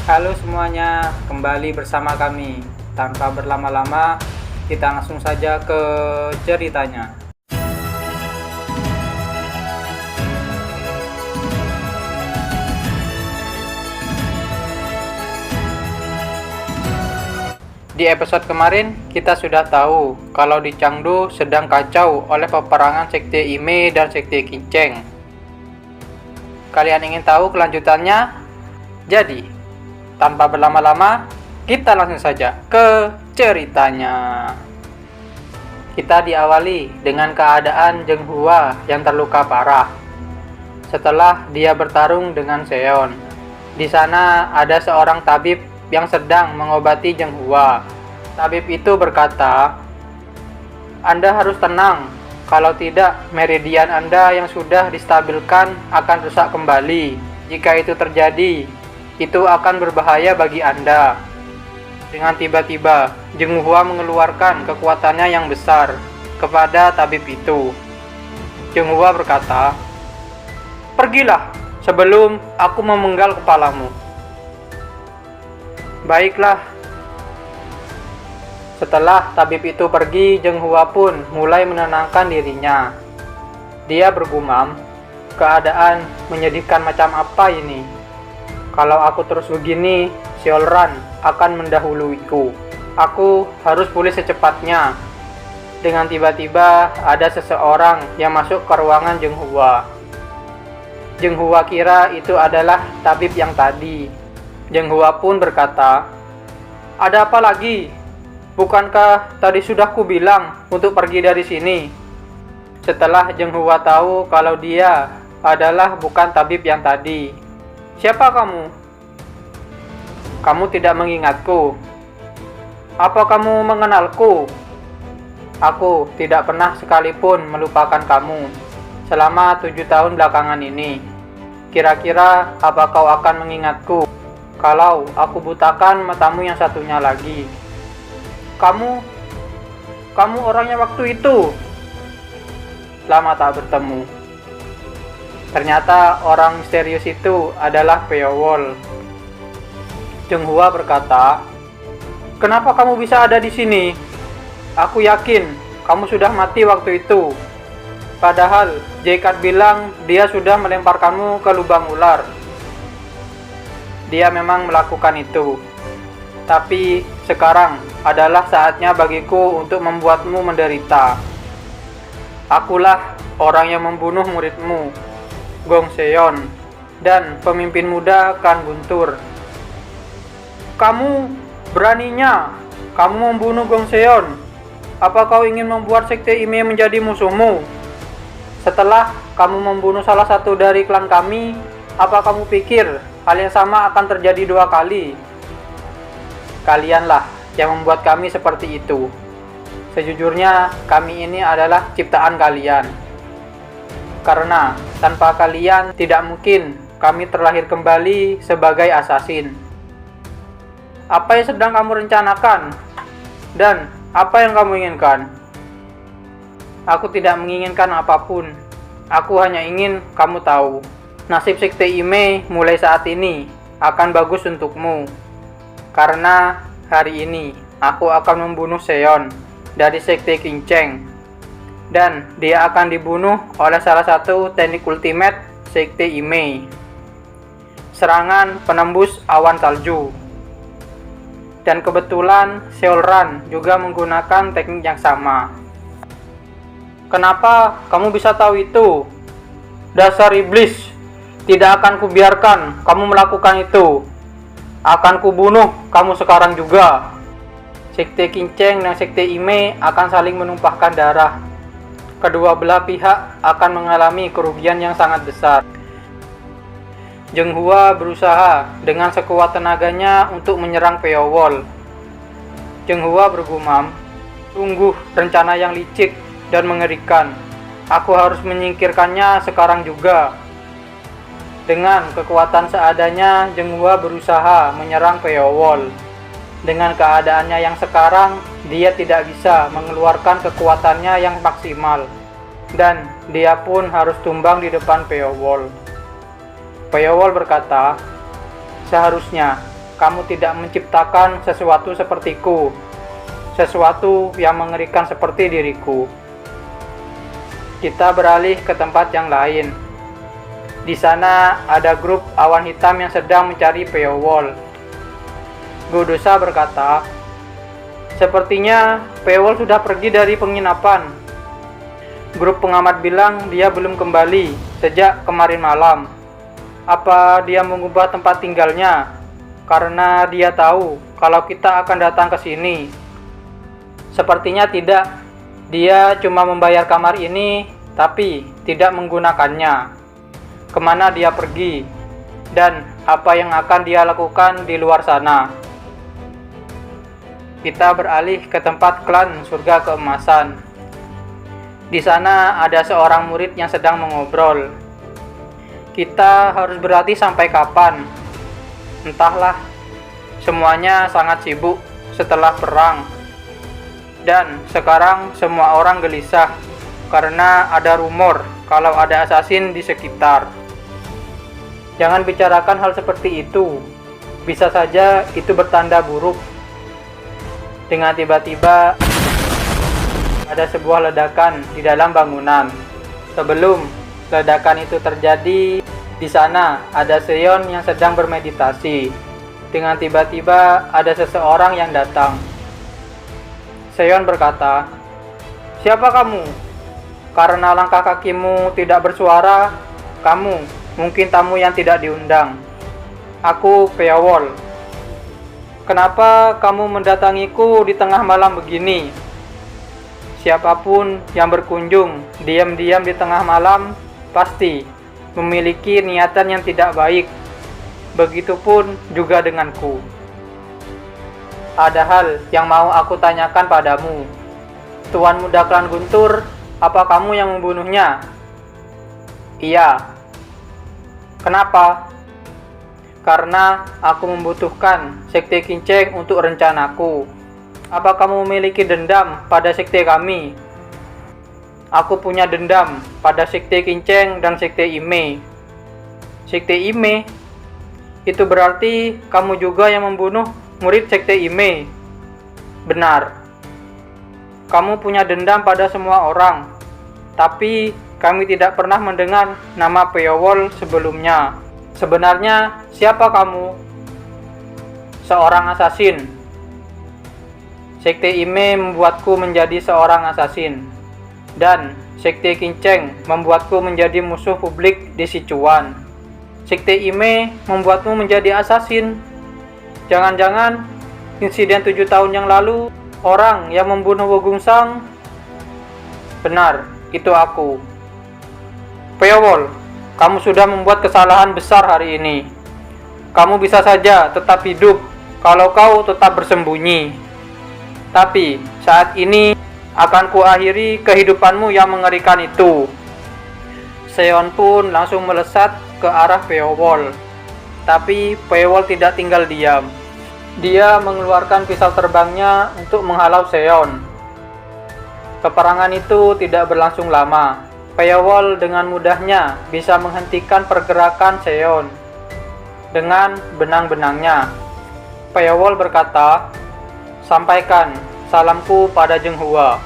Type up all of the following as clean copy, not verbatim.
Halo semuanya, kembali bersama kami. Tanpa berlama-lama, kita langsung saja ke ceritanya. Di episode kemarin, kita sudah tahu kalau di Chengdu sedang kacau oleh peperangan Sekte Ime dan Sekte Qingcheng. Kalian ingin tahu kelanjutannya? Jadi, tanpa berlama-lama, kita langsung saja ke ceritanya. Kita diawali dengan keadaan Zheng Hua yang terluka parah. Setelah dia bertarung dengan Seon, di sana ada seorang tabib yang sedang mengobati Zheng Hua. Tabib itu berkata, "Anda harus tenang, kalau tidak meridian Anda yang sudah distabilkan akan rusak kembali. Jika itu terjadi, itu akan berbahaya bagi Anda." Dengan tiba-tiba, Zheng Hua mengeluarkan kekuatannya yang besar kepada tabib itu. Zheng Hua berkata, "Pergilah sebelum aku memenggal kepalamu." Baiklah. Setelah tabib itu pergi, Zheng Hua pun mulai menenangkan dirinya. Dia bergumam, keadaan menyedihkan macam apa ini? Kalau aku terus begini, Xiaoran akan mendahuluiku. Aku harus pulih secepatnya. Dengan tiba-tiba ada seseorang yang masuk ke ruangan Zheng Hua. Zheng Hua kira itu adalah tabib yang tadi. Zheng Hua pun berkata, "Ada apa lagi? Bukankah tadi sudah kubilang untuk pergi dari sini?" Setelah Zheng Hua tahu kalau dia adalah bukan tabib yang tadi. "Siapa kamu? Kamu tidak mengingatku. Apa kamu mengenalku?" "Aku tidak pernah sekalipun melupakan kamu selama 7 tahun belakangan ini. Kira-kira apa kau akan mengingatku kalau aku butakan matamu yang satunya lagi?" Kamu orangnya waktu itu. Lama tak bertemu. Ternyata orang misterius itu adalah Peowol. Zheng Hua berkata, "Kenapa kamu bisa ada di sini? Aku yakin kamu sudah mati waktu itu. Padahal Jekat bilang dia sudah melemparkanmu ke lubang ular." "Dia memang melakukan itu. Tapi sekarang adalah saatnya bagiku untuk membuatmu menderita. Akulah orang yang membunuh muridmu, Gong Seon, dan pemimpin muda Kan Guntur." "Kamu beraninya kamu membunuh Gong Seon? Apa kau ingin membuat Sekte Ime menjadi musuhmu? Setelah kamu membunuh salah satu dari klan kami, apa kamu pikir hal yang sama akan terjadi 2 kali? Kalianlah yang membuat kami seperti itu. Sejujurnya, kami ini adalah ciptaan kalian. Karena tanpa kalian tidak mungkin kami terlahir kembali sebagai asasin. Apa yang sedang kamu rencanakan? Dan apa yang kamu inginkan?" "Aku tidak menginginkan apapun. Aku hanya ingin kamu tahu, nasib Sekte Ime mulai saat ini akan bagus untukmu. Karena hari ini aku akan membunuh Seon dari Sekte Qingcheng. Dan dia akan dibunuh oleh salah satu teknik ultimate Sekte Ime, serangan penembus awan salju. Dan kebetulan Xiaoran juga menggunakan teknik yang sama." "Kenapa kamu bisa tahu itu? Dasar iblis, tidak akan kubiarkan kamu melakukan itu. Akan kubunuh kamu sekarang juga." Sekte Qingcheng dan Sekte Ime akan saling menumpahkan darah. Kedua belah pihak akan mengalami kerugian yang sangat besar. Zheng Hua berusaha dengan sekuat tenaganya untuk menyerang Peowol. Zheng Hua bergumam, "Sungguh rencana yang licik dan mengerikan. Aku harus menyingkirkannya sekarang juga." Dengan kekuatan seadanya, Zheng Hua berusaha menyerang Peowol. Dengan keadaannya yang sekarang, dia tidak bisa mengeluarkan kekuatannya yang maksimal. Dan dia pun harus tumbang di depan Peowol. Peowol berkata, "Seharusnya kamu tidak menciptakan sesuatu sepertiku, sesuatu yang mengerikan seperti diriku. Kita beralih ke tempat yang lain. Di sana ada grup awan hitam yang sedang mencari Peowol. Godosa berkata, "Sepertinya Peowol sudah pergi dari penginapan." Grup pengamat bilang dia belum kembali sejak kemarin malam. Apa dia mengubah tempat tinggalnya karena dia tahu kalau kita akan datang ke sini? Sepertinya tidak. Dia cuma membayar kamar ini tapi tidak menggunakannya. Kemana dia pergi? Dan apa yang akan dia lakukan di luar sana? Kita beralih ke tempat klan surga keemasan. Di sana ada seorang murid yang sedang mengobrol. Kita harus berlatih sampai kapan? Entahlah, semuanya sangat sibuk setelah perang. Dan sekarang semua orang gelisah karena ada rumor kalau ada assassin di sekitar. Jangan bicarakan hal seperti itu. Bisa saja itu bertanda buruk. Dengan tiba-tiba ada sebuah ledakan di dalam bangunan. Sebelum ledakan itu terjadi, di sana ada Seon yang sedang bermeditasi. Dengan tiba-tiba ada seseorang yang datang. Seon berkata, "Siapa kamu? Karena langkah kakimu tidak bersuara, kamu mungkin tamu yang tidak diundang. Aku Peowol. Kenapa kamu mendatangiku di tengah malam begini? Siapapun yang berkunjung diam-diam di tengah malam pasti memiliki niatan yang tidak baik. Begitupun juga denganku. Ada hal yang mau aku tanyakan padamu. Tuan Muda Klan Guntur, apa kamu yang membunuhnya?" "Iya." "Kenapa?" "Karena aku membutuhkan Sekte Kinceng untuk rencanaku." "Apa kamu memiliki dendam pada sekte kami?" "Aku punya dendam pada Sekte Kinceng dan Sekte Ime." "Sekte Ime? Itu berarti kamu juga yang membunuh murid Sekte Ime?" "Benar." "Kamu punya dendam pada semua orang, tapi kami tidak pernah mendengar nama Peowol sebelumnya. Sebenarnya siapa kamu?" "Seorang assassin. Sekte Ime membuatku menjadi seorang assassin, dan Sekte Kinceng membuatku menjadi musuh publik di Sichuan. Sekte Ime membuatmu menjadi assassin. Jangan-jangan insiden 7 tahun yang lalu, orang yang membunuh Wogungsang?" "Benar, itu aku." "Peowol, kamu sudah membuat kesalahan besar hari ini. Kamu bisa saja tetap hidup kalau kau tetap bersembunyi. Tapi saat ini akan kuakhiri kehidupanmu yang mengerikan itu." Seon pun langsung melesat ke arah Peowol. Tapi Peowol tidak tinggal diam. Dia mengeluarkan pisau terbangnya untuk menghalau Seon. Peperangan itu tidak berlangsung lama. Peowol dengan mudahnya bisa menghentikan pergerakan Seon dengan benang-benangnya. Peowol berkata, "Sampaikan salamku pada Zhenghua."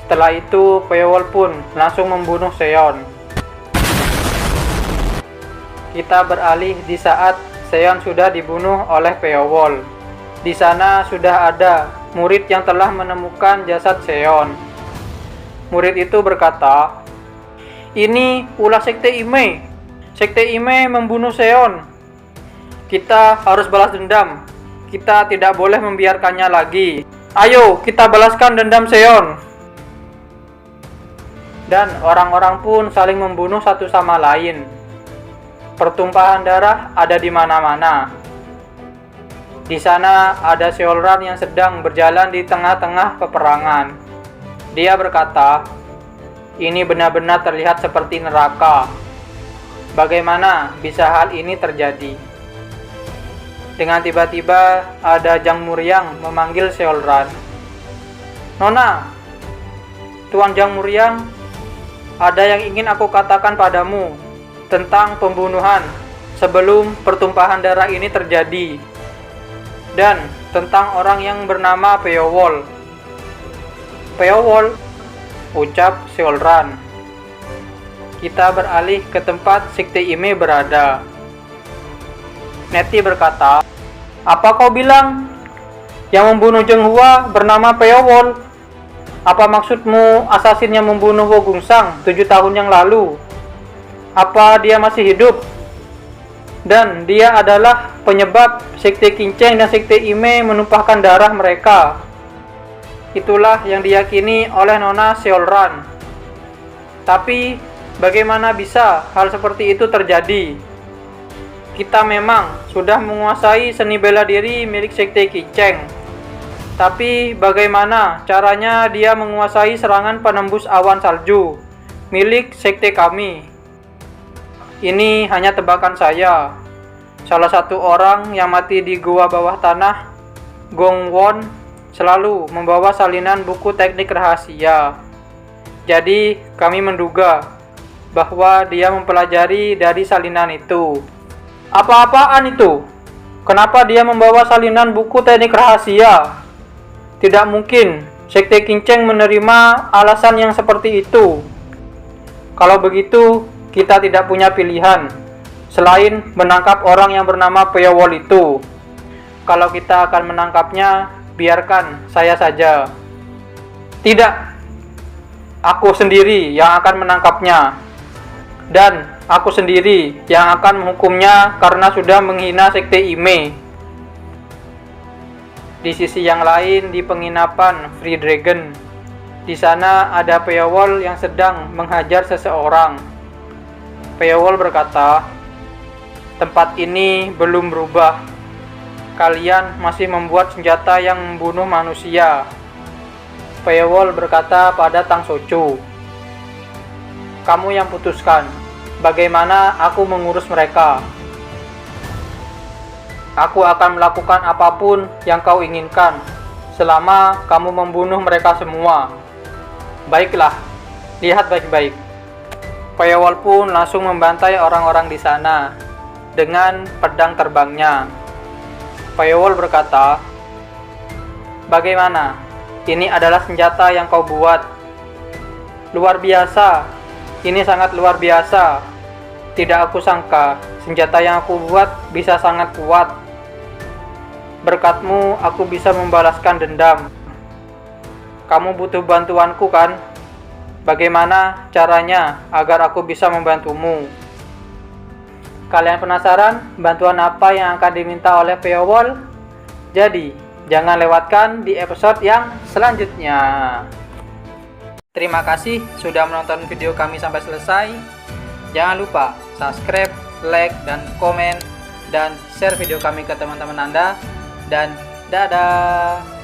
Setelah itu, Peowol pun langsung membunuh Seon. Kita beralih di saat Seon sudah dibunuh oleh Peowol. Di sana sudah ada murid yang telah menemukan jasad Seon. Murid itu berkata, "Ini ulah Sekte Ime. Sekte Ime membunuh Seon. Kita harus balas dendam. Kita tidak boleh membiarkannya lagi. Ayo, kita balaskan dendam Seon." Dan orang-orang pun saling membunuh satu sama lain. Pertumpahan darah ada di mana-mana. Di sana ada Seolran yang sedang berjalan di tengah-tengah peperangan. Dia berkata, "Ini benar-benar terlihat seperti neraka. Bagaimana bisa hal ini terjadi?" Dengan tiba-tiba ada Jang Muryang memanggil Seolran. "Nona, Tuan Jang Muryang, ada yang ingin aku katakan padamu tentang pembunuhan sebelum pertumpahan darah ini terjadi." dan tentang orang yang bernama Peowol. Peowol, ucap Seolran. Kita beralih ke tempat Sekte Ime berada. Neti berkata, apa kau bilang? Yang membunuh Zhenghua bernama Peowol. Apa maksudmu asasin yang membunuh Wo Gungsang 7 tahun yang lalu? Apa dia masih hidup? Dan dia adalah penyebab Sekte Kinceng dan Sekte Ime menumpahkan darah mereka. Itulah yang diyakini oleh Nona Seolran. Tapi bagaimana bisa hal seperti itu terjadi? Kita memang sudah menguasai seni bela diri milik Sekte Kinceng. Tapi bagaimana caranya dia menguasai serangan penembus awan salju milik sekte kami? Ini hanya tebakan saya. Salah satu orang yang mati di gua bawah tanah, Gong Won, selalu membawa salinan buku teknik rahasia. Jadi kami menduga bahwa dia mempelajari dari salinan itu. Apa-apaan itu? Kenapa dia membawa salinan buku teknik rahasia? Tidak mungkin Sekte Kinceng menerima alasan yang seperti itu. Kalau begitu, kita tidak punya pilihan selain menangkap orang yang bernama Peowol itu. Kalau kita akan menangkapnya, biarkan saya saja. Tidak, aku sendiri yang akan menangkapnya. Dan aku sendiri yang akan menghukumnya karena sudah menghina Sekte Ime. Di sisi yang lain, di penginapan Free Dragon, di sana ada Peowol yang sedang menghajar seseorang. Peowol berkata, tempat ini belum berubah. Kalian masih membuat senjata yang membunuh manusia. Peowol berkata pada Tang Socu, kamu yang putuskan bagaimana aku mengurus mereka. Aku akan melakukan apapun yang kau inginkan selama kamu membunuh mereka semua. Baiklah, lihat baik-baik. Peowol pun langsung membantai orang-orang di sana dengan pedang terbangnya. Peowol berkata, bagaimana? Ini adalah senjata yang kau buat. Luar biasa. Ini sangat luar biasa. Tidak aku sangka senjata yang aku buat bisa sangat kuat. Berkatmu aku bisa membalaskan dendam. Kamu butuh bantuanku kan? Bagaimana caranya agar aku bisa membantumu? Kalian penasaran bantuan apa yang akan diminta oleh Peowol? Jadi, jangan lewatkan di episode yang selanjutnya. Terima kasih sudah menonton video kami sampai selesai. Jangan lupa subscribe, like, dan komen, dan share video kami ke teman-teman Anda. Dan dadah!